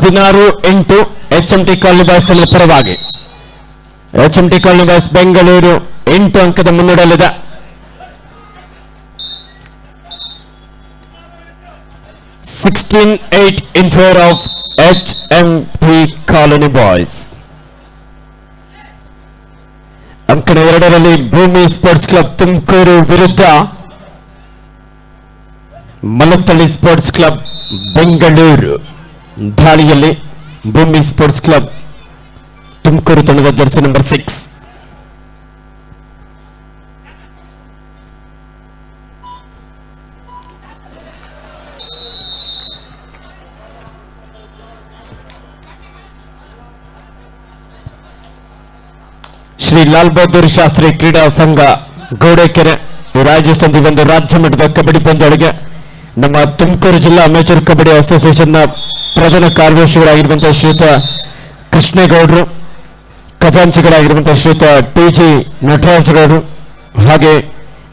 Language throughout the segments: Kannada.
16-8 HMT ಕಾಲನಿ ಬಾಯ್ಸ್ ತಂಡದ ಪರವಾಗಿ. HMT ಕಾಲನಿ ಬಾಯ್ಸ್ ಬೆಂಗಳೂರು 8 ಅಂಕದ ಮುನ್ನಡೆಯಲ್ಲಿದೆ. (16-8) in favor of HMT colony boys. ಅಂಕಣ 2ರಲ್ಲಿ ಭೂಮಿ ಸ್ಪೋರ್ಟ್ಸ್ ಕ್ಲಬ್ ತುಮಕೂರು ವಿರುದ್ಧ ಮಲತ್ತಳ್ಳಿ ಸ್ಪೋರ್ಟ್ಸ್ ಕ್ಲಬ್ ಬೆಂಗಳೂರು. ದಾಳಿಯಲ್ಲಿ ಭೂಮಿ ಸ್ಪೋರ್ಟ್ಸ್ ಕ್ಲಬ್ ತುಮಕೂರು ತಂಡದ ಜರ್ಸಿ ನಂಬರ್ 6. ಶ್ರೀ ಲಾಲ್ ಬಹದ್ದೂರ್ ಶಾಸ್ತ್ರಿ ಕ್ರೀಡಾ ಸಂಘ ಗೌಡಕೆರೆ ರಾಜ್ಯಸಂಧಿ ಒಂದು ರಾಜ್ಯ ಮಟ್ಟದ ಕಬಡ್ಡಿ ಪಂದ್ಯಾವಳಿಗೆ ನಮ್ಮ ತುಮಕೂರು ಜಿಲ್ಲಾ ಅಮೇಚೂರ್ ಕಬಡ್ಡಿ ಅಸೋಸಿಯೇಷನ್ನ ಪ್ರಧಾನ ಕಾರ್ಯದರ್ಶಿಗಳಾಗಿರುವಂತಹ ಶ್ರೀಯುತ ಕೃಷ್ಣೇಗೌಡರು, ಖಜಾಂಚಿಗಳಾಗಿರುವಂತಹ ಶ್ರೀಯುತ TG ನಟರಾಜಗೌಡರು, ಹಾಗೆ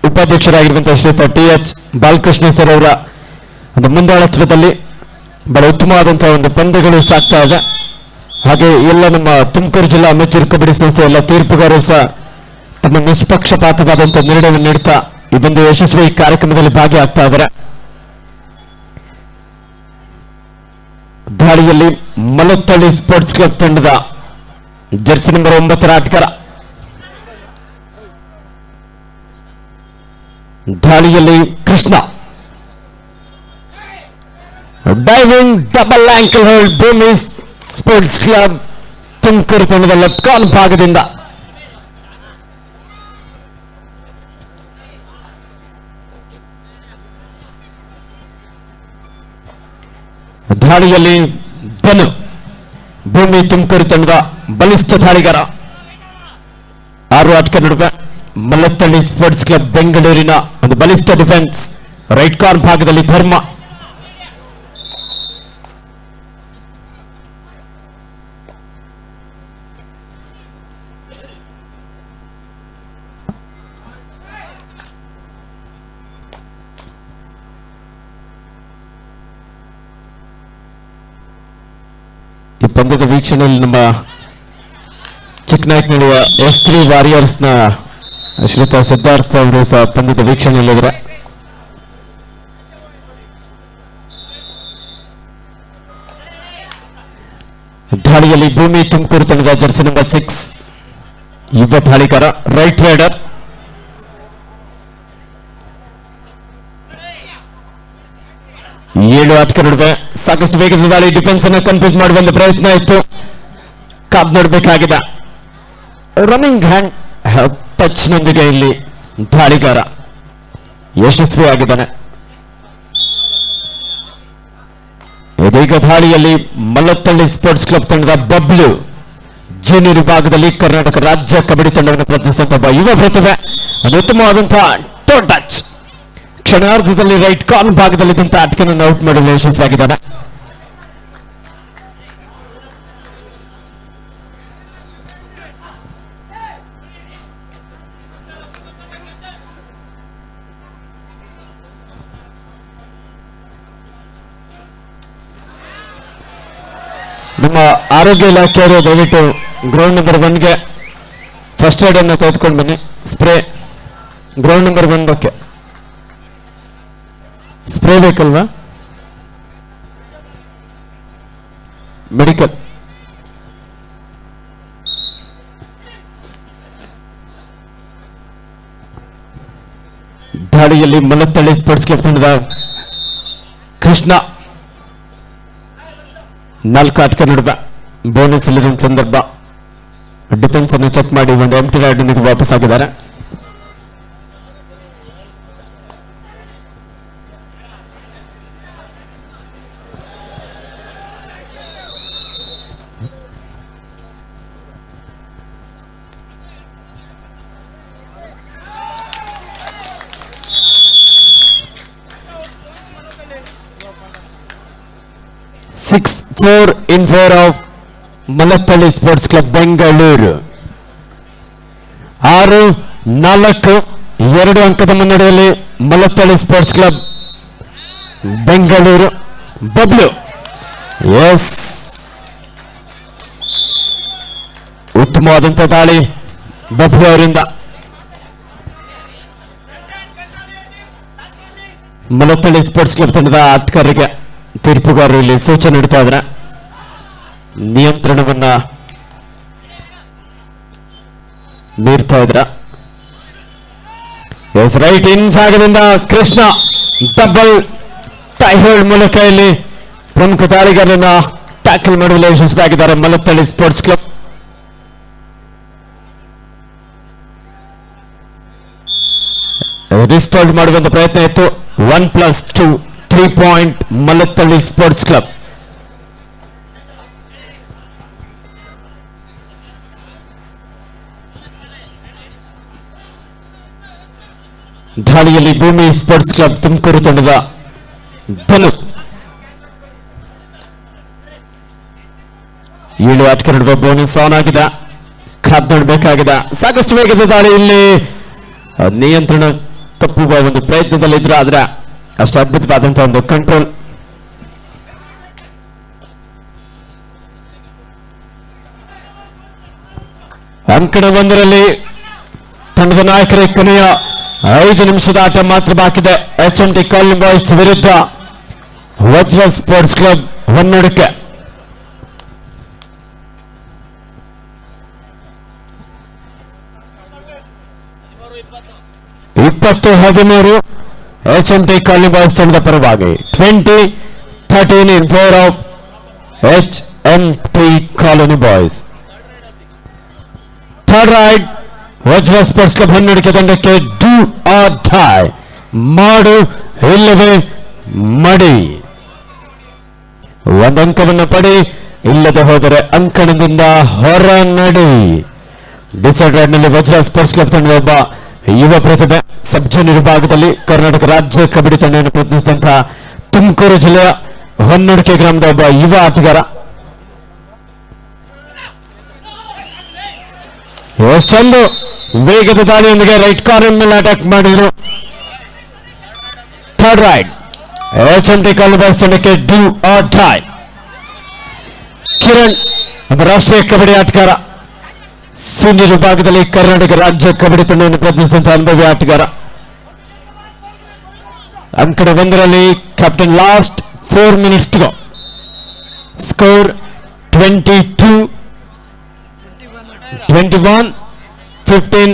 ಉಪಾಧ್ಯಕ್ಷರಾಗಿರುವಂತಹ ಶ್ರೀಯುತ TH ಬಾಲಕೃಷ್ಣ ಸರ್ ಅವರ ಒಂದು ಮುಂದಾಳತ್ವದಲ್ಲಿ ಬಹಳ ಉತ್ತಮವಾದಂತಹ ಒಂದು ಪಂದ್ಯಗಳು ಸಾಗ್ತಾ ಇದೆ. ಹಾಗೆ ಎಲ್ಲ ನಮ್ಮ ತುಮಕೂರು ಜಿಲ್ಲಾ ಅಮೇಚೂರ್ ಕಬಡ್ಡಿ ಸಂಸ್ಥೆ ಎಲ್ಲ ತೀರ್ಪುಗಾರರು ಸಹ ತಮ್ಮ ನಿಷ್ಪಕ್ಷಪಾತವಾದಂತಹ ನಿರ್ಣಯವನ್ನು ನೀಡುತ್ತಾ ಈ ಒಂದು ಯಶಸ್ವಿ ಕಾರ್ಯಕ್ರಮದಲ್ಲಿ ಭಾಗಿಯಾಗ್ತಾ ಇದ್ದಾರೆ. ದಾಳಿಯಲ್ಲಿ ಮಲತ್ತಳ್ಳಿ ಸ್ಪೋರ್ಟ್ಸ್ ಕ್ಲಬ್ ತಂಡದ ಜರ್ಸಿ ನಂಬರ್ 9 ಆಟಗಾರ. ದಾಳಿಯಲ್ಲಿ Krishna diving double ankle hold ಭೂಮಿ ಸ್ಪೋರ್ಟ್ಸ್ ಕ್ಲಬ್ ತುಮಕೂರು ತಂಡದ ಲೆಫ್ಟ್ ಕಾರ್ನ್ ಭಾಗದಿಂದ. ದಾಳಿಯಲ್ಲಿ ಧನು ಭೂಮಿ ತುಮಕೂರು ತಂಡದ ಬಲಿಷ್ಠ ದಾಳಿಗಾರ. 6 ಆಟಗಾರ ನಡುವೆ ಮಲತ್ತಳ್ಳಿ ಸ್ಪೋರ್ಟ್ಸ್ ಕ್ಲಬ್ ಬೆಂಗಳೂರಿನ ಒಂದು ಬಲಿಷ್ಠ ಡಿಫೆನ್ಸ್. ರೈಟ್ ಕಾರ್ನ್ ಭಾಗದಲ್ಲಿ ಧರ್ಮ. ಈ ಪಂದ್ಯದ ವೀಕ್ಷಣೆಯಲ್ಲಿ ನಮ್ಮ ಚಿಕ್ಕನಾಯಕನಹಳ್ಳಿಯ S3 ವಾರಿಯರ್ಸ್ನ ಶ್ರೀಯುತ ಸಿದ್ಧಾರ್ಥ ಅವರು ಸಹ ಪಂದ್ಯದ ವೀಕ್ಷಣೆಯಲ್ಲಿದ್ದಾರೆ. ದಾಳಿಯಲ್ಲಿ ಭೂಮಿ ತುಮಕೂರು ತಂಡದ ಜರ್ಸಿ ನಂಬರ್ 6 ಯುವ ದಾಳಿಗಾರ ರೈಟ್ ರೈಡರ್. ಏಳು ಆಟಗಾರ ನಡುವೆ ಸಾಕಷ್ಟು ವೇಗದ ದಾಳಿ. ಡಿಫೆನ್ಸ್ ಅನ್ನು ಕನ್ಫ್ಯೂಸ್ ಮಾಡುವ ಒಂದು ಪ್ರಯತ್ನ ಇತ್ತು, ಕಾದ್ ನೋಡಬೇಕಾಗಿದೆ. ರನ್ನಿಂಗ್ ಹ್ಯಾಂಡ್ ಟಚ್ ನೊಂದಿಗೆ ಇಲ್ಲಿ ದಾಳಿಗಾರ ಯಶಸ್ವಿಯಾಗಿದ್ದಾನೆ. ಇದೀಗ ದಾಳಿಯಲ್ಲಿ ಮಲತ್ತಳ್ಳಿ ಸ್ಪೋರ್ಟ್ಸ್ ಕ್ಲಬ್ ತಂಡದ ಬಬ್ಲು ಜೂನಿಯರ್ ವಿಭಾಗದಲ್ಲಿ ಕರ್ನಾಟಕ ರಾಜ್ಯ ಕಬಡ್ಡಿ ತಂಡವನ್ನು ಪ್ರತಿನಿಧಿಸುವಂತಹ ಯುವ ಪ್ರತಿಭೆ. ಒಂದು ಉತ್ತಮವಾದಂತಹ ಟೋ ಟಚ್. ಕ್ಷಣಾರ್ಧದಲ್ಲಿ ರೈಟ್ ಕಾರ್ನ್ ಭಾಗದಲ್ಲಿದ್ದಂತಹ ಆಟಗಾರನನ್ನು ಔಟ್ ಮಾಡಲು ಯಶಸ್ವಿಯಾಗಿದ್ದಾನೆ. ನಮ್ಮ ಆರೋಗ್ಯ ಇಲಾಖೆಯವರು ದಯವಿಟ್ಟು ಗ್ರೌಂಡ್ ನಂಬರ್ 1ಗೆ ಫಸ್ಟ್ ಏಡ್ ಅನ್ನು ತೆಗೆದುಕೊಂಡು ಬನ್ನಿ. ಸ್ಪ್ರೇ ಗ್ರೌಂಡ್ ನಂಬರ್ 1ಕ್ಕೆ ಸ್ಪ್ರೇ ಬೇಕಲ್ವಾ? ಮೆಡಿಕಲ್. ದಾಳಿಯಲ್ಲಿ ಮಲತ್ತಳ್ಳಿ ಸ್ಪೋರ್ಟ್ಸ್ ಕ್ಲಬ್ ತಂಡದ ಕೃಷ್ಣ 4 ಆಟಗಾರ ನಡುವೆ ಬೋನಸ್ ಇಲ್ಲಿರುವ ಸಂದರ್ಭ. ಡಿಫೆನ್ಸ್ ಅನ್ನು ಚೆಕ್ ಮಾಡಿ ಒಂದು ಎಂಟಿ ರೈಡ್ ವಾಪಸ್ ಆಗಿದ್ದಾರೆ. in favor of Mallathalli sports club Bengaluru. 6-4 2 ಅಂಕದ ಮುನ್ನಡೆಯಲ್ಲಿ Mallathalli sports club Bengaluru. Bablu S ಉತ್ತಮವಾದಂತಹ ದಾಳಿ ಬಬ್ಲು ಅವರಿಂದ. ಮಲತ್ತಳ್ಳಿ ಸ್ಪೋರ್ಟ್ಸ್ ಕ್ಲಬ್ ತಂಡದ ಆಟಗಾರರಿಗೆ ತೀರ್ಪುಗಾರರು ಇಲ್ಲಿ ಸೂಚನೆ ನೀಡ್ತಾ ಇದ್ದಾರೆ. ನಿಯಂತ್ರಣವನ್ನ ನೀಡ್ತಾ ಇದ್ರ. ಎಸ್ ರೈಟ್ ಇನ್ ಜಾಗದಿಂದ ಕೃಷ್ಣ ಡಬಲ್ ಟೈಹೋಲ್ಡ್ ಮೂಲಕ ಇಲ್ಲಿ ಪ್ರಮುಖ ದಾಳಿಗಾರರನ್ನ ಟ್ಯಾಕಲ್ ಮಾಡುವಲ್ಲಿ ಯಶಸ್ವಿಯಾಗಿದ್ದಾರೆ ಮಲತ್ತಳ್ಳಿ ಸ್ಪೋರ್ಟ್ಸ್ ಕ್ಲಬ್. ರಿಸ್ಟಾರ್ಟ್ ಮಾಡುವಂತ ಪ್ರಯತ್ನ ಇತ್ತು. 1+2 3 ಪಾಯಿಂಟ್ ಮಲತ್ತಳ್ಳಿ ಸ್ಪೋರ್ಟ್ಸ್ ಕ್ಲಬ್. ದಾಳಿಯಲ್ಲಿ ಭೂಮಿ ಸ್ಪೋರ್ಟ್ಸ್ ಕ್ಲಬ್ ತುಮಕೂರು ತಂಡದ ಧನು 7 ಆಟಗಾರ ನಡುವೆ ಬೋನಸ್ ಆನ್ ಆಗಿದೆ. ಖಾದ್ ನೋಡಬೇಕಾಗಿದೆ. ಸಾಕಷ್ಟು ವೇಗದ ದಾಳಿ ಇಲ್ಲಿ ನಿಯಂತ್ರಣ ತಪ್ಪುವ ಒಂದು ಪ್ರಯತ್ನದಲ್ಲಿದ್ರು. ಆದ್ರೆ ಅಷ್ಟು ಅದ್ಭುತವಾದಂತಹ ಒಂದು ಕಂಟ್ರೋಲ್. ಅಂಕಣ 1ರಲ್ಲಿ ತಂಡದ ನಾಯಕರ ಕೊನೆಯ 5 ನಿಮಿಷದ ಆಟ ಮಾತ್ರ ಬಾಕಿದೆ. HMT ಕಾಲನಿ ಬಾಯ್ಸ್ ವಿರುದ್ಧ Vajra sports club Honnadake. 20-13 HMT colony boys ತಂಡದ ಪರವಾಗಿ 20-13 in favour of HMT colony boys. Third raid Vajra sports club Honnadike ತಂಡಕ್ಕೆ ಡೂ ಆರ್ ಡೈ, ಮಾಡು ಇಲ್ಲವೇ ಮಡಿ. ಒಂದಂಕವನ್ನು ಪಡಿ, ಇಲ್ಲದೆ ಹೋದರೆ ಅಂಕಣದಿಂದ ಹೊರ ನಡಿ. ಡಿಸೈಡ್ ರೈಡ್ ನಲ್ಲಿ ವಜ್ರ ಸ್ಪೋರ್ಟ್ಸ್ ಕ್ಲಬ್ ತಂಡದ ಒಬ್ಬ ಯುವ ಪ್ರತಿಭೆ ಸಬ್ ಜೂನಿಯರ್ ವಿಭಾಗದಲ್ಲಿ ಕರ್ನಾಟಕ ರಾಜ್ಯ ಕಬಡ್ಡಿ ತಂಡವನ್ನು ಪ್ರತಿನಿಧಿಸಿದಂತಹ ತುಮಕೂರು ಜಿಲ್ಲೆಯ ಹೊನ್ನಡಿಕೆ ಗ್ರಾಮದ ಒಬ್ಬ ಯುವ ಆಟಗಾರ. ಎಷ್ಟೊಂದು ವೇಗದ ದಾಳಿಯೊಂದಿಗೆ ರೈಟ್ ಕಾರ್ನರ್ ಮೇಲೆ ಅಟ್ಯಾಕ್ ಮಾಡಿದ್ರು. Third ride HMT colony boys ತಂಡಕ್ಕೆ ಡೂ ಆರ್ ಡೈ. ಕಿರಣ್ ಒಬ್ಬ ರಾಷ್ಟ್ರೀಯ ಕಬಡ್ಡಿ ಆಟಗಾರ, ಸೀನಿಯರ್ ವಿಭಾಗದಲ್ಲಿ ಕರ್ನಾಟಕ ರಾಜ್ಯ ಕಬಡ್ಡಿ ತಂಡವನ್ನು ಪ್ರತಿನಿಧಿಸಿದಂತಹ ಅನುಭವಿ ಆಟಗಾರ. ಅಂಕಣ 1ರಲ್ಲಿ captain last 4 minutes to go. Score 22-21-15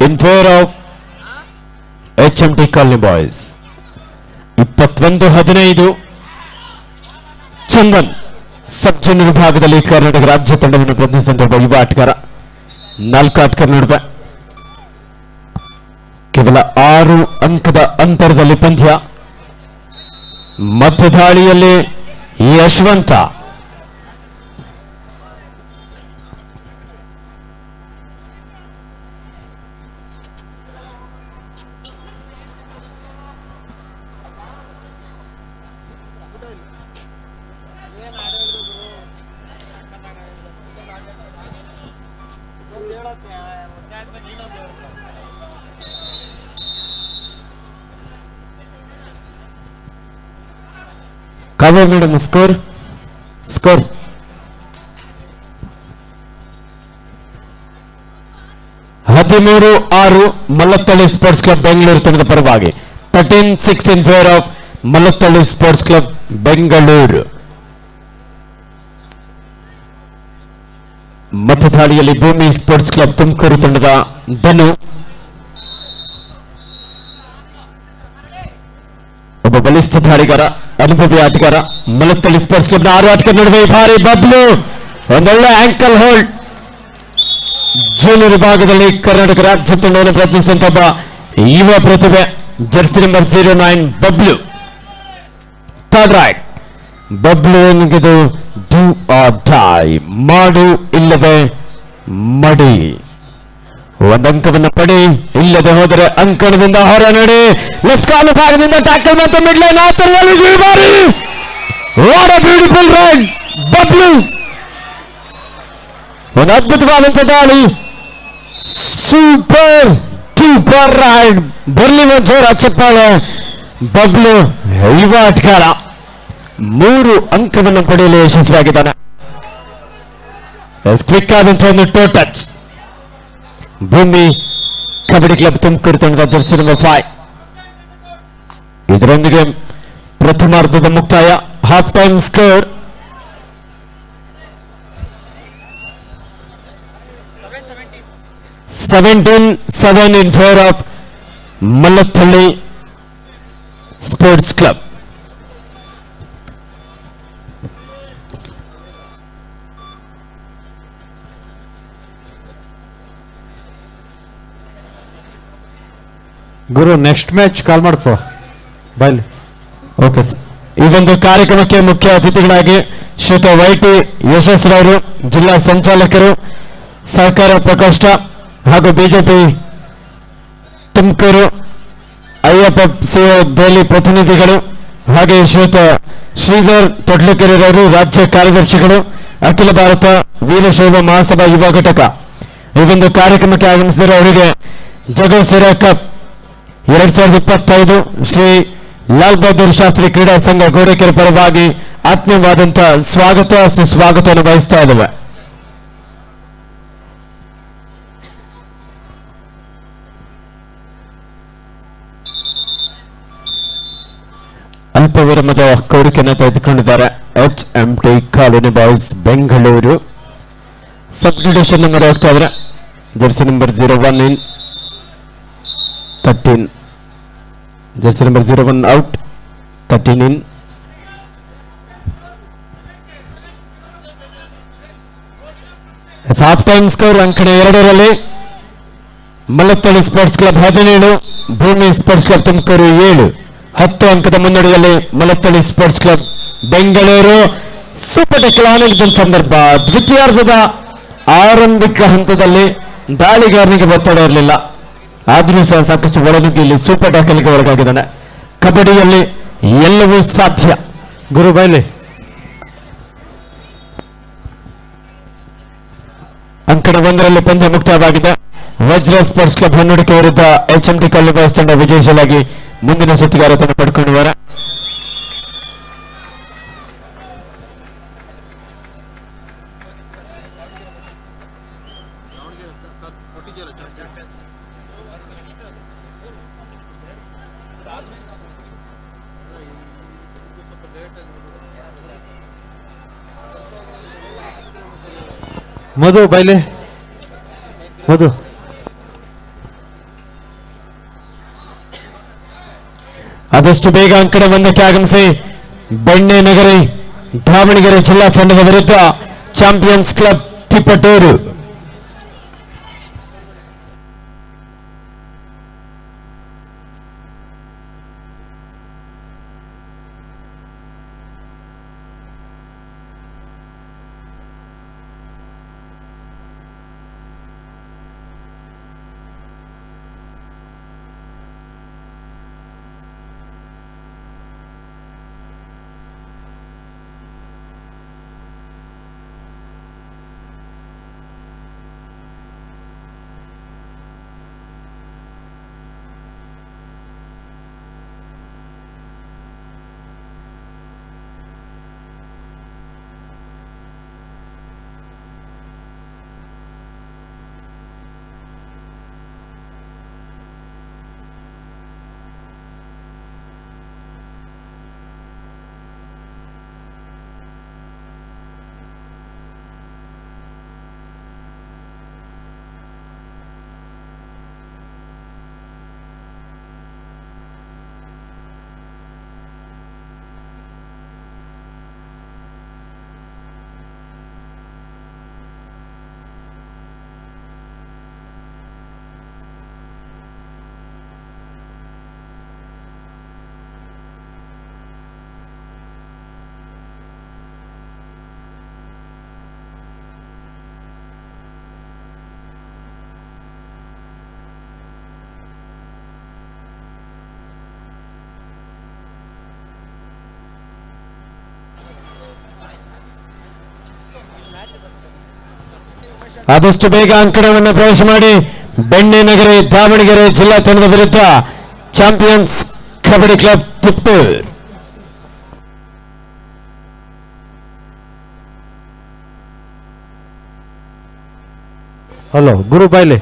in favor of HMT colony boys. 21-15 Chandan sub junior ವಿಭಾಗದಲ್ಲಿ ಕರ್ನಾಟಕ ರಾಜ್ಯ ತಂಡವನ್ನು ಪ್ರತಿನಿಧಿಸಿದಂತಹ ಯುವ ಆಟಗಾರ. 4 ಆಟಗಾರ ನಡುವೆ ಕೇವಲ 6 ಅಂಕದ ಅಂತರದಲ್ಲಿ ಪಂದ್ಯ. ಮಧ್ಯ ದಾಳಿಯಲ್ಲಿ Yashwant, Kavya madam score 13-6 Mallathalli sports club Bengaluru ತಂಡದ ಪರವಾಗಿ. 13-6 in favour of Mallathalli sports club Bengaluru. ಮತದಾಳಿಯಲ್ಲಿ ಭೂಮಿ ಸ್ಪೋರ್ಟ್ಸ್ ಕ್ಲಬ್ ತುಮಕೂರು ತಂಡದ ಧನು ಒಬ್ಬ ಬಲಿಷ್ಠ ದಾಳಿಗಾರ, ಅನುಭವಿ ಆಟಗಾರ. ಮಲತ್ತಳ್ಳಿ ಸ್ಪೋರ್ಟ್ಸ್ ಕ್ಲಬ್ನ 6 ಆಟಗಾರ ನಡುವೆ ಭಾರಿ ಬಬ್ಲು, ಒಂದೊಳ್ಳೆ ಆಂಕಲ್ ಹೋಲ್ಡ್. ಜೂನಿಯರ್ ವಿಭಾಗದಲ್ಲಿ ಕರ್ನಾಟಕ ರಾಜ್ಯ ತಂಡವನ್ನು ಪ್ರತಿನಿಧಿಸಿದಂತಹ ಒಬ್ಬ ಯುವ ಪ್ರತಿಭೆ Jersey number 09 Bablu. Third right Bablu ಎನ್ನುವುದು ಡೂ ಆರ್ ಡೈ, ಮಾಡು ಇಲ್ಲವೇ ಮಡಿ. ಒಂದಂಕವನ್ನು ಪಡಿ, ಇಲ್ಲದೆ ಹೋದರೆ ಅಂಕಣದಿಂದ ಹೊರ ನಡಿ. ಲೆಫ್ಟ್ ಕಾರ್ನರ್ ಭಾಗದಿಂದ ಟ್ಯಾಕಲ್ ಮತ್ತು ಮಿಡ್ ಲೈನ್ ಆತರದಲ್ಲಿ ಬಾರಿ. What a beautiful raid Bablu. ಒಂದು ಅದ್ಭುತವಾದಂತಹ ದಾಳಿ, ಸೂಪರ್ ಡೂಪರ್ ರೈಡ್. ಬರ್ಲಿ ಒಂದು ಜೋರ ಚಪ್ಪಾಳೆ. ಬಬ್ಲು ಯುವ ಆಟಗಾರ 3 ಅಂಕವನ್ನು ಪಡೆಯಲು ಯಶಸ್ವಿಯಾಗಿದ್ದಾನೆ. ಕ್ವಿಕ್ ಆದಂತಹ ಒಂದು ಟೋ ಟಚ್. ಭೂಮಿ ಕಬಡ್ಡಿ ಕ್ಲಬ್ ತುಮಕೂರು ತಂಡದ ಜರ್ಸಿ ನಂಬರ್ 5. ಇದರೊಂದಿಗೆ ಪ್ರಥಮಾರ್ಧದ ಮುಕ್ತಾಯ. Half time score 17-7 in favor of Mallathulli Sports Club. ಗುರು ನೆಕ್ಸ್ಟ್ ಮ್ಯಾಚ್ ಕಾಲ್ ಮಾಡ್ಕೋ ಬಾಯ್. Okay sir. ಈ ಒಂದು ಕಾರ್ಯಕ್ರಮಕ್ಕೆ ಮುಖ್ಯ ಅತಿಥಿಗಳಾಗಿ ಶ್ರೀಯುತ ವೈಟಿ ಯಶಸ್ರವರು, ಜಿಲ್ಲಾ ಸಂಚಾಲಕರು, ಸಹಕಾರ ಪ್ರಕೋಷ್ಠ ಹಾಗೂ ಬಿಜೆಪಿ ತುಮಕೂರು, ಅಯ್ಯಪ್ಪ ಸಿಒ ಬೇಲಿ ಪ್ರತಿನಿಧಿಗಳು, ಹಾಗೆ ಶ್ರೀಯುತ ಶ್ರೀಧರ್ ತೊಡ್ಲಕೆರೆರವರು, ರಾಜ್ಯ ಕಾರ್ಯದರ್ಶಿಗಳು, ಅಖಿಲ ಭಾರತ ವೀರಶೈವ ಮಹಾಸಭಾ ಯುವ ಘಟಕ ಈ ಒಂದು ಕಾರ್ಯಕ್ರಮಕ್ಕೆ ಆಗಮಿಸಿದರೆ ಅವರಿಗೆ ಜಗೋಸಿರ ಕಪ್ 2025 ಶ್ರೀ ಲಾಲ್ ಬಹದ್ದೂರ್ ಶಾಸ್ತ್ರಿ ಕ್ರೀಡಾ ಸಂಘ ಗೋಡೆಕೆರೆ ಪರವಾಗಿ ಆತ್ಮೀಯವಾದಂತಹ ಸ್ವಾಗತ ಸುಸ್ವಾಗತವನ್ನು ಬಯಸ್ತಾ ಇದ್ದೇವೆ. ಅಲ್ಪ ವಿರಾಮದ ಕೋರಿಕೆಯನ್ನು ತೆಗೆದುಕೊಂಡಿದ್ದಾರೆ HMT colony boys Bengaluru. Substitution number ಹೋಗ್ತಾ ಇದ್ರೆ Jersey number 01 in 13, Jersey number 01 out, 13 in. Half time score ಅಂಕಣ 2ರಲ್ಲಿ ಮಲ್ಲತ್ತಳ್ಳಿ ಸ್ಪೋರ್ಟ್ಸ್ ಕ್ಲಬ್ 17, ಭೂಮಿ ಸ್ಪೋರ್ಟ್ಸ್ ಕ್ಲಬ್ ತುಮಕೂರು 7. 10 ಅಂಕದ ಮುನ್ನಡೆಯಲ್ಲಿ ಮಲ್ಲತ್ತಳ್ಳಿ ಸ್ಪೋರ್ಟ್ಸ್ ಕ್ಲಬ್ ಬೆಂಗಳೂರು. ಸೂಪರ್ ಟೆಕ್ಲ್ ಆನಂದ ಸಂದರ್ಭ. ದ್ವಿತೀಯಾರ್ಧದ ಆರಂಭಿಕ ಹಂತದಲ್ಲಿ ದಾಳಿಗಾರನಿಗೆ ಒತ್ತಡ ಇರಲಿಲ್ಲ, ಆದರೂ ಸಹ ಸಾಕಷ್ಟು ಒಳನುಗ್ಗಿ ಇಲ್ಲಿ ಸೂಪರ್ ಟ್ಯಾಕಲ್ಗೆ ಒಳಗಾಗಿದ್ದಾನೆ. ಕಬಡ್ಡಿಯಲ್ಲಿ ಎಲ್ಲವೂ ಸಾಧ್ಯ. ಗುರು ಬೈಲಿ. ಅಂಕಣ 1ರಲ್ಲಿ ಪಂದ್ಯ ಮುಕ್ತಾಯವಾಗಿದೆ. ವಜ್ರ ಸ್ಪೋರ್ಟ್ಸ್ ಕ್ಲಬ್ ಹೊನ್ನಡಿಕೆ ವಿರುದ್ಧ HMT ಕಾಲೋನಿ ಬಾಯ್ಸ್ ತಂಡ ವಿಜಯಶೀಲಾಗಿ ಮುಂದಿನ ಸುತ್ತಿಗೆ ಅರ್ಹತೆ ಪಡ್ಕೊಂಡಿದ್ದಾರೆ. ಮಧು ಬೈಲೆ. ಮಧು ಆದಷ್ಟು ಬೇಗ ಅಂಕಣ 1ಕ್ಕೆ ಆಗಮಿಸಿ ಬೆಣ್ಣೆ ನಗರಿ ದಾವಣಗೆರೆ ಜಿಲ್ಲಾ ತಂಡದ ವಿರುದ್ಧ ಚಾಂಪಿಯನ್ಸ್ ಕ್ಲಬ್ ತಿಪಟೂರು. ಆದಷ್ಟು ಬೇಗ ಅಂಕಣವನ್ನು ಪ್ರವೇಶ ಮಾಡಿ ಬೆಣ್ಣೆ ನಗರಿ ದಾವಣಗೆರೆ ಜಿಲ್ಲಾ ತಂಡದ ವಿರುದ್ಧ champions kabaddi club Tiptur. Hello ಗುರು ಬಾಯ್ಲೆ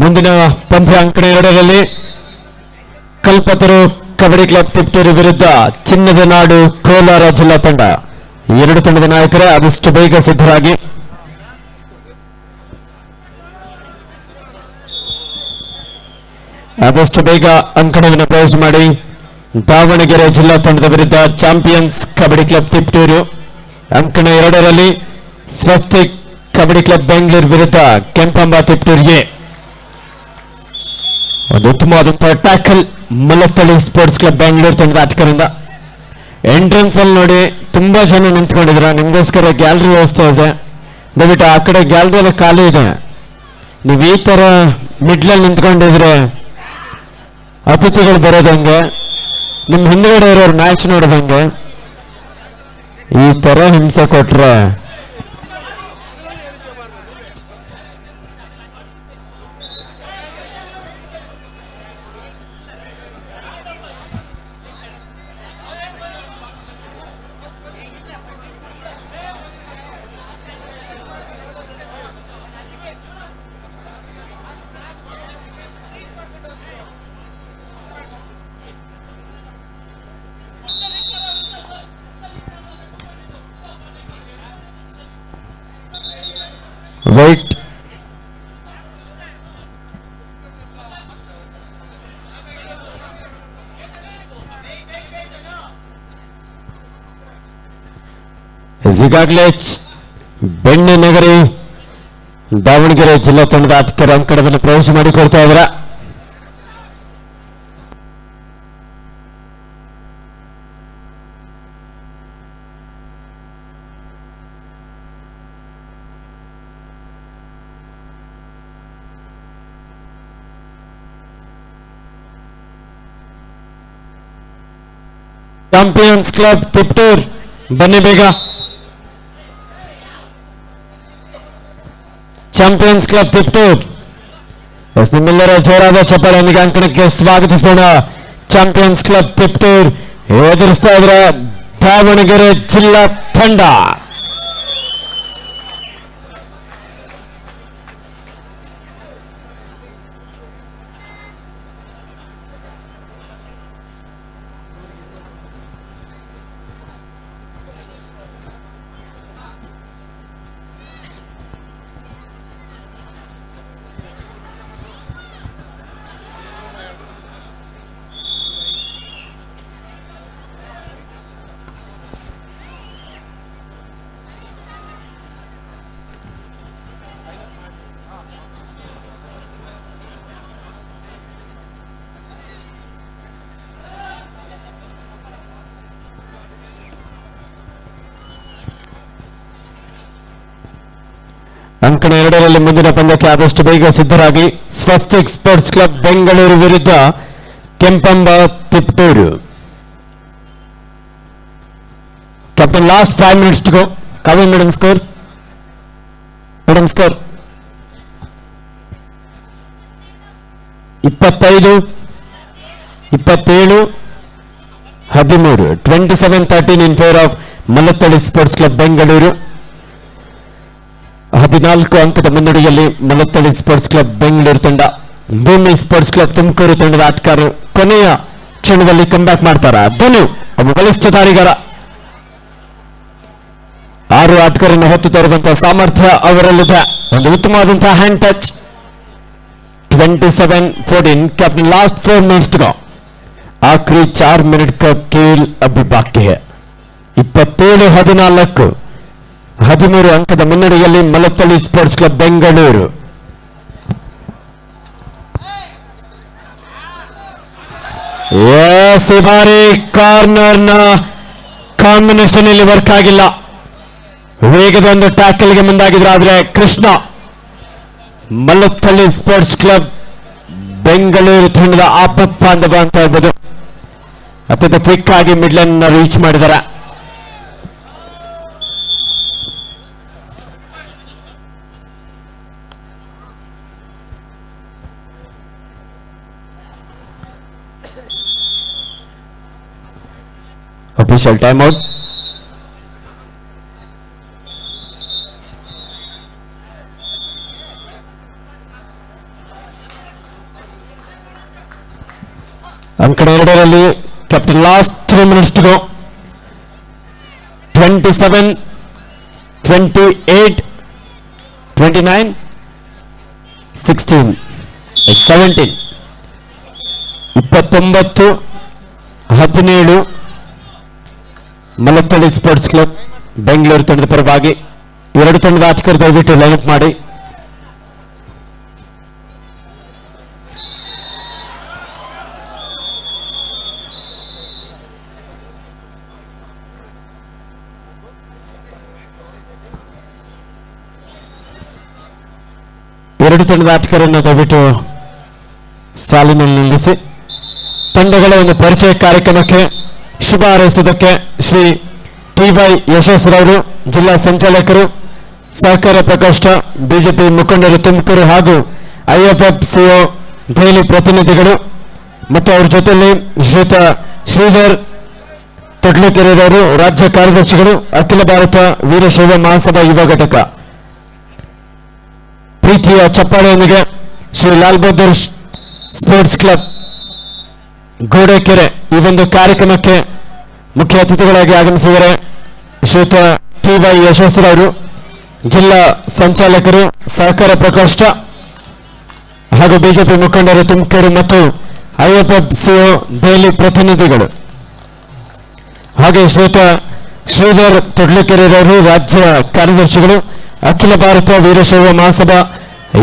ಮುಂದಿನ ಪಂದ್ಯ ಅಂಕಣ 2ರಲ್ಲಿ ಕಲ್ಪತರು ಕಬಡ್ಡಿ ಕ್ಲಬ್ ತಿಪ್ಟೂರು ವಿರುದ್ಧ ಚಿನ್ನದ ನಾಡು ಕೋಲಾರ ಜಿಲ್ಲಾ ತಂಡ. ಎರಡು ತಂಡದ ನಾಯಕರೇ ಆದಷ್ಟು ಬೇಗ ಸಿದ್ಧರಾಗಿ. ಆದಷ್ಟು ಬೇಗ ಅಂಕಣವನ್ನು ಪ್ರವೇಶ ಮಾಡಿ. ದಾವಣಗೆರೆ ಜಿಲ್ಲಾ ತಂಡದ ವಿರುದ್ಧ ಚಾಂಪಿಯನ್ಸ್ ಕಬಡ್ಡಿ ಕ್ಲಬ್ ತಿಪ್ಟೂರು. ಅಂಕಣ 2ರಲ್ಲಿ ಸ್ವಸ್ತಿಕ್ ಕಬಡ್ಡಿ ಕ್ಲಬ್ ಬೆಂಗಳೂರು ವಿರುದ್ಧ ಕೆಂಪಂಬ ತಿಪ್ಟೂರಿಗೆ. ಒಂದು ಉತ್ತಮವಾದಂತಹ ಟ್ಯಾಕಲ್ ಮಲತ್ತಳ್ಳಿ ಸ್ಪೋರ್ಟ್ಸ್ ಕ್ಲಬ್ ಬೆಂಗಳೂರು ತಂಡದ ಆಟಗಾರರಿಂದ. ಎಂಟ್ರೆನ್ಸ್ ಅಲ್ಲಿ ನೋಡಿ ತುಂಬಾ ಜನ ನಿಂತ್ಕೊಂಡಿದ್ರ. ನಿಮ್ಗೋಸ್ಕರ ಗ್ಯಾಲರಿ ವ್ಯವಸ್ಥೆ ಇದೆ, ದಯವಿಟ್ಟು ಆ ಕಡೆ ಗ್ಯಾಲರಿ ಎಲ್ಲ ಖಾಲಿ ಇದೆ. ನೀವು ಈ ತರ ಮಿಡ್ಲಲ್ಲಿ ನಿಂತ್ಕೊಂಡಿದ್ರೆ ಅತಿಥಿಗಳು ಬರೋದಂಗೆ, ನಿಮ್ ಹಿಂದ್ಗಡೆ ಇರೋರು ಮ್ಯಾಚ್ ನೋಡೋದಂಗೆ. ಈ ತರ ಹಿಂಸೆ ಕೊಟ್ರೆ ವೈಟ್ ಈಗಾಗಲೇ ಬೆಣ್ಣೆ ನಗರಿ ದಾವಣಗೆರೆ ಜಿಲ್ಲಾ ತಂಡದ ಆಟಗಾರ ಅಂಕಣವನ್ನು ಪ್ರವೇಶ ಮಾಡಿಕೊಳ್ತಾ ಇದ್ರ. ಚಾಂಪಿಯನ್ಸ್ ಕ್ಲಬ್ ತಿಪ್ಟೂರ್ ಬನ್ನಿ ಬೇಗ. ಚಾಂಪಿಯನ್ಸ್ ಕ್ಲಬ್ ತಿಪ್ಟೂರ್ ನಿಮ್ಮೆಲ್ಲರ ಜೋರಾದ ಚಪ್ಪಾಳೆಯೊಂದಿಗೆ ಅಂಕಣಕ್ಕೆ ಸ್ವಾಗತಿಸೋಣ. ಚಾಂಪಿಯನ್ಸ್ ಕ್ಲಬ್ ತಿಪ್ಟೂರ್ ಎದುರಿಸ್ತಾ ಇದ್ರ ದಾವಣಗೆರೆ ಜಿಲ್ಲಾ ತಂಡ. ಅಂಕಣ 2ರಲ್ಲಿ ಮುಂದಿನ ಪಂದ್ಯಕ್ಕೆ ಆದಷ್ಟು ಬೇಗ ಸಿದ್ಧರಾಗಿ. ಸ್ವಸ್ತಿಕ್ ಸ್ಪೋರ್ಟ್ಸ್ ಕ್ಲಬ್ ಬೆಂಗಳೂರು ವಿರುದ್ಧ Kempamba Tiptur. Captain last 5 minutes to go. Kavin madam score. Madam score 25 27 13 27-13 in favor of Mallathalli sports club Bengaluru. 14 ಅಂಕದ ಮುನ್ನಡೆಯಲ್ಲಿ ಮಲತ್ತಳ್ಳಿ ಸ್ಪೋರ್ಟ್ಸ್ ಕ್ಲಬ್ ಬೆಂಗಳೂರು ತಂಡ. ಭೂಮಿ ಸ್ಪೋರ್ಟ್ಸ್ ಕ್ಲಬ್ ತುಮಕೂರು ತಂಡದ ಆಟಗಾರರು ಕೊನೆಯ ಕ್ಷಣದಲ್ಲಿ ಕಂಬ್ಯಾಕ್ ಮಾಡ್ತಾರ. ಧನು ಒಬ್ಬ ಬಲಿಷ್ಠ ದಾಳಿಗಾರ. 6 ಆಟಗಾರರನ್ನು ಹೊತ್ತು ತರುವಂತಹ ಸಾಮರ್ಥ್ಯ ಅವರಲ್ಲಿದೆ. ಒಂದು ಉತ್ತಮವಾದಂತಹ hand touch. 27-14 captain last 4 minutes to go. आखिरी 4 मिनट का खेल अभी बाकी है. 27-14 13 ಅಂಕದ ಮುನ್ನಡೆಯಲ್ಲಿ ಮಲತ್ತಳ್ಳಿ ಸ್ಪೋರ್ಟ್ಸ್ ಕ್ಲಬ್ ಬೆಂಗಳೂರು. ಈ ಬಾರಿ ಕಾರ್ನರ್ನ ಕಾಂಬಿನೇಷನ್ ಇಲ್ಲಿ ವರ್ಕ್ ಆಗಿಲ್ಲ. ವೇಗದ ಒಂದು ಟ್ಯಾಕಲ್ಗೆ ಮುಂದಾಗಿದ್ರು. ಆದ್ರೆ ಕೃಷ್ಣ ಮಲತ್ತಳ್ಳಿ ಸ್ಪೋರ್ಟ್ಸ್ ಕ್ಲಬ್ ಬೆಂಗಳೂರು ತಂಡದ ಆಪತ್ ಬಾಂಧವ ಅಂತ ಹೇಳ್ಬೋದು. ಅತ್ಯಂತ ಕ್ವಿಕ್ ಆಗಿ ಮಿಡ್ಲೈನ್ ರೀಚ್ ಮಾಡಿದ್ದಾರೆ. Official time out. ಅಂಕಣ 2ರಲ್ಲಿ captain last 3 minutes to go. 27, 28, 29, 16, 17, 29, 17 ಮಲತ್ತಳ್ಳಿ sports club Bengaluru ತಂಡದ ಪರವಾಗಿ 2 ತಂಡದ ಆಟಗಾರರು ದಯವಿಟ್ಟು ಲೈನಪ್ ಮಾಡಿ. ಎರಡು ತಂಡದ ಆಟಗಾರರನ್ನು ದಯವಿಟ್ಟು ಸಾಲಿನಲ್ಲಿ ನಿಲ್ಲಿಸಿ. ತಂಡಗಳ ಒಂದು ಪರಿಚಯ ಕಾರ್ಯಕ್ರಮಕ್ಕೆ ಶುಭ ಹಾರೈಸುವುದಕ್ಕೆ ಶ್ರೀ ಟಿ.ವೈ. ಯಶಸ್ರವರು, ಜಿಲ್ಲಾ ಸಂಚಾಲಕರು, ಸಹಕಾರ ಪ್ರಕೋಷ್ಠ, ಬಿಜೆಪಿ ಮುಖಂಡರು ತುಮಕೂರು ಹಾಗೂ ಐಎಫ್ಎಫ್ಸಿಒ ದೆಹಲಿ ಪ್ರತಿನಿಧಿಗಳು ಮತ್ತು ಅವರ ಜೊತೆಯಲ್ಲಿ ಶ್ರೀಯುತ ಶ್ರೀಧರ್ ತೊಡ್ಲಕೆರೆಯವರು, ರಾಜ್ಯ ಕಾರ್ಯದರ್ಶಿಗಳು, ಅಖಿಲ ಭಾರತ ವೀರಶೈವ ಮಹಾಸಭಾ ಯುವ ಘಟಕ. ಪ್ರೀತಿಯ ಚಪ್ಪಾಳೆಯೊಂದಿಗೆ ಶ್ರೀ ಲಾಲ್ ಬಹದ್ದೂರ್ ಸ್ಪೋರ್ಟ್ಸ್ ಕ್ಲಬ್ ಗೋಡೆಕೆರೆ ಈ ಒಂದು ಕಾರ್ಯಕ್ರಮಕ್ಕೆ ಮುಖ್ಯ ಅತಿಥಿಗಳಾಗಿ ಆಗಮಿಸಿದರೆ ಶ್ರೀಯುತ ಟಿ.ವೈ. ಯಶಸ್ರವರು, ಜಿಲ್ಲಾ ಸಂಚಾಲಕರು, ಸಹಕಾರ ಪ್ರಕೋಷ್ಠ ಹಾಗೂ ಬಿಜೆಪಿ ಮುಖಂಡರು ತುಮಕೂರು ಮತ್ತು ಐಎಫ್ಎಫ್ಸಿಒ ದೆಹಲಿ ಪ್ರತಿನಿಧಿಗಳು. ಹಾಗೆ ಶ್ರೀಯುತ ಶ್ರೀಧರ್ ತೊಡ್ಲಕೆರೆಯವರು, ರಾಜ್ಯ ಕಾರ್ಯದರ್ಶಿಗಳು, ಅಖಿಲ ಭಾರತ ವೀರಶೈವ ಮಹಾಸಭಾ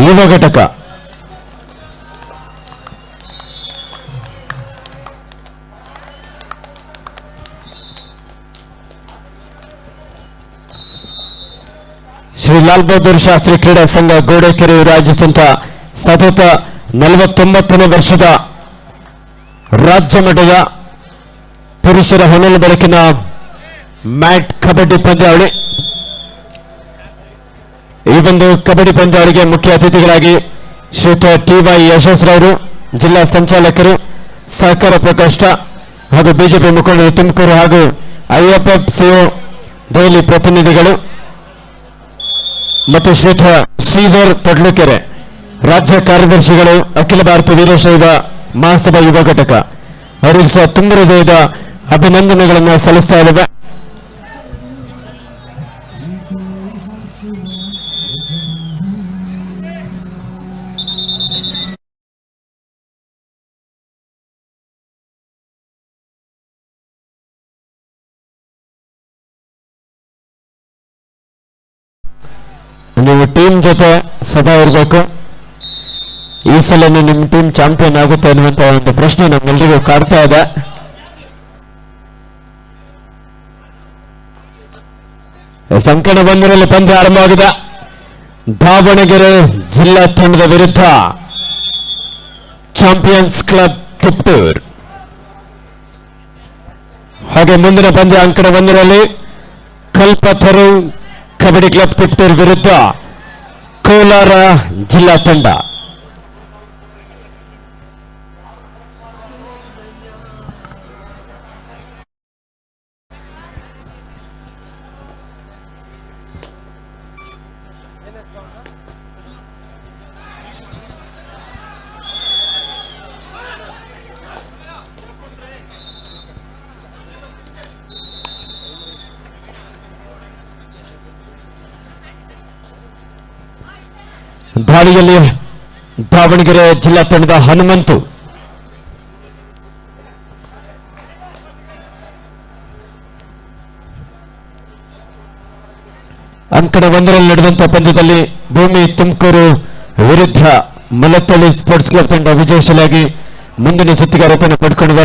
ಯುವ ಘಟಕ. ಶ್ರೀ ಲಾಲ್ ಬಹದ್ದೂರ್ ಶಾಸ್ತ್ರಿ ಕ್ರೀಡಾ ಸಂಘ ಗೋಡೆಕೆರೆ ರಾಜ್ಯಸಂತ ಸತತ 49ನೇ ವರ್ಷದ ರಾಜ್ಯ ಮಟ್ಟದ ಪುರುಷರ ಹೊನಲು ಬೆಳಕಿನ ಮ್ಯಾಟ್ ಕಬಡ್ಡಿ ಪಂದ್ಯಾವಳಿ. ಈ ಒಂದು ಕಬಡ್ಡಿ ಪಂದ್ಯಾವಳಿಗೆ ಮುಖ್ಯ ಅತಿಥಿಗಳಾಗಿ ಶ್ರೀಯುತ ಟಿ.ವೈ. ಯಶಸ್ರವರು, ಜಿಲ್ಲಾ ಸಂಚಾಲಕರು, ಸಹಕಾರ ಪ್ರಕೋಷ್ಠ ಹಾಗೂ ಬಿಜೆಪಿ ಮುಖಂಡರು ತುಮಕೂರು ಹಾಗೂ ಐಎಫ್ಎಫ್ಸಿಒ ದೆಹಲಿ ಪ್ರತಿನಿಧಿಗಳು ಮತ್ತು ಶ್ರೀಯುತ ಶ್ರೀಧರ್ ತೊಡ್ಲಕೆರೆ, ರಾಜ್ಯ ಕಾರ್ಯದರ್ಶಿಗಳು, ಅಖಿಲ ಭಾರತ ವೀರಶೈವ ಮಹಾಸಭಾ ಯುವ ಘಟಕ ಅವರಿಗೆ ಸಹ ತುಂಬ ಹೃದಯದ ಅಭಿನಂದನೆಗಳನ್ನು ಸಲ್ಲಿಸ್ತಾ ಇದ್ದೇವೆ. ನೀವು ಟೀಮ್ ಜೊತೆ ಸದಾ ಇರಬೇಕು. ಈ ಸಲ ನಿಮ್ಮ ಟೀಮ್ ಚಾಂಪಿಯನ್ ಆಗುತ್ತೆ ಅನ್ನುವಂತ ಒಂದು ಪ್ರಶ್ನೆ ನಮ್ಮೆಲ್ಲರಿಗೂ ಕಾಡ್ತಾ ಇದೆ. ಸಂಕಟ ಬಂದರಲ್ಲಿ ಪಂದ್ಯ ಆರಂಭವಾಗಿದೆ. ದಾವಣಗೆರೆ ಜಿಲ್ಲಾ ತಂಡದ ವಿರುದ್ಧ ಚಾಂಪಿಯನ್ಸ್ ಕ್ಲಬ್ ತಿಪ್ಟೂರ್. ಹಾಗೆ ಮುಂದಿನ ಪಂದ್ಯ ಅಂಕಣ 1ರಲ್ಲಿ ಕಲ್ಪತರು ಕಬಡ್ಡಿ ಕ್ಲಬ್ ತಿಪ್ಟೂರ್ ವಿರುದ್ಧ ಕೋಲಾರ ಜಿಲ್ಲಾ ತಂಡ. ದಾಳಿಯಲ್ಲಿ ದಾವಣಗೆರೆ ಜಿಲ್ಲಾ ತಂಡದ ಹನುಮಂತು. ಅಂಕಣ 1ರಲ್ಲಿ ನಡೆದಂತಹ ಪಂದ್ಯದಲ್ಲಿ ಭೂಮಿ ತುಮಕೂರು ವಿರುದ್ಧ ಮಲತ್ತಳ್ಳಿ ಸ್ಪೋರ್ಟ್ಸ್ ಕ್ಲಬ್ ತಂಡ ವಿಜಯಶಾಲಿಯಾಗಿ ಮುಂದಿನ ಸುತ್ತಿಗೆ ಅರ್ಹತೆಯನ್ನು ಪಡೆದುಕೊಂಡಿದ್ದಾರೆ.